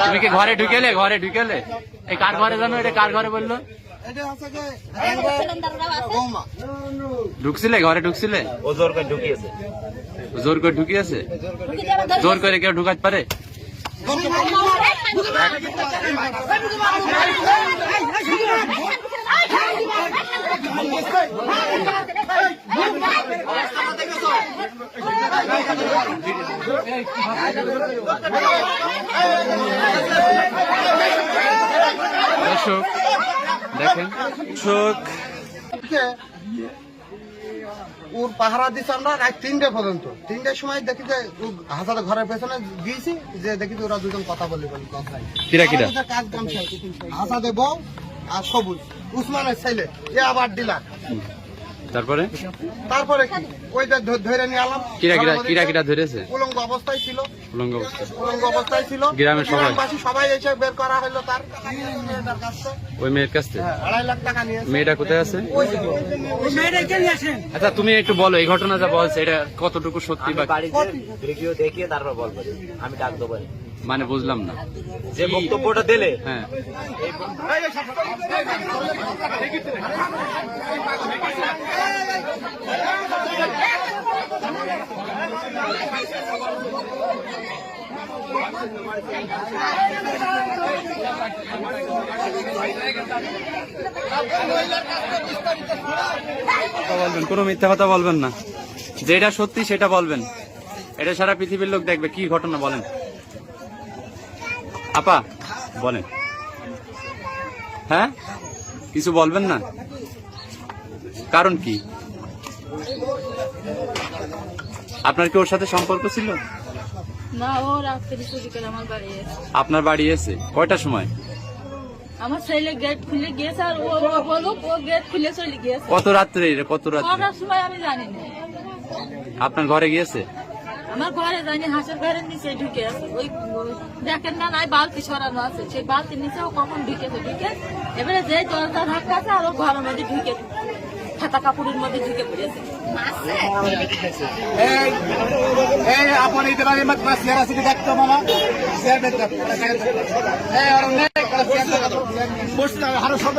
তুমি কি ঘরে ঢুকেলে এই কার ঘরে জানো? এটা কার ঘরে বললো? ঢুকছিলে ঘরে? ঢুকছিলে? ও জোর করে ঢুকিয়েছে। জোর করে ঢুকিয়েছে? জোর করে কেউ ঢুকাতে পারে? দর্শক দেখেন, ওর পাহারা দিচ্ছে আমরা রাত 3টে পর্যন্ত। 3টের সময় দেখি যে হাসাদের ঘরের পেছনে গিয়েছি, যে দেখি যে ওরা দুজন কথা বলি কিরা কিরা কাজ কাম হাসাদে বউ আর সবুজ উসমানের ছেলে, এ আবার ডিলার। তারপরে কি ওইটা ধরে নিয়ে আলাম। কিরা ধরেছে? উলঙ্গ অবস্থায় ছিল। উলঙ্গ অবস্থায় ছিল। গ্রামের সবাই এসে বের করা হলো তার কাছে। ওই মেয়ের কাছ থেকে 2.5 লাখ টাকা নিয়ে। মেয়েটা কোথায় আছে? আচ্ছা তুমি একটু বলো এই ঘটনা যা বলছে এটা কতটুকু সত্যি বা ভিডিও দেখিয়ে তারপর বলবো, আমি ডাক দেবো। মানে বুঝলাম না যে বক্তব্যটা দিলে। হ্যাঁ, বলবেন, কোনো মিথ্যা কথা বলবেন না, যেটা সত্যি সেটা বলবেন। এটা সারা পৃথিবীর লোক দেখবে। কি ঘটনা বলেন আপা, বলেন। হ্যাঁ, কিছু বলবেন না? কারণ কি? আপনার কি ওর সাথে সম্পর্ক ছিল? না, ও রাত্রে চুরি করে আমার বাড়ি এসে। আপনার বাড়ি এসে কয়টার সময়? আমার ছেলে গেট খুলে গিয়েছে আর ও বলুক ও গেট খুলে চলে গিয়েছে। কত রাত্রে? কটার সময় আমি জানি না। আপনার ঘরে গিয়েছে? আমার ঘরে জানি হাঁসের ঘরের নিচে ঢুকে আছে। ওই দেখেন না, নাই বালতি সরানো আছে, সেই বালতির নিচে ও কখন ঢুকেছে। এবারে যে দরজা ধাক্কা আছে আর ও ঘরের মধ্যে ঢুকে খাতা কাপড়ের মধ্যে ঢুকে পড়েছে। সবাই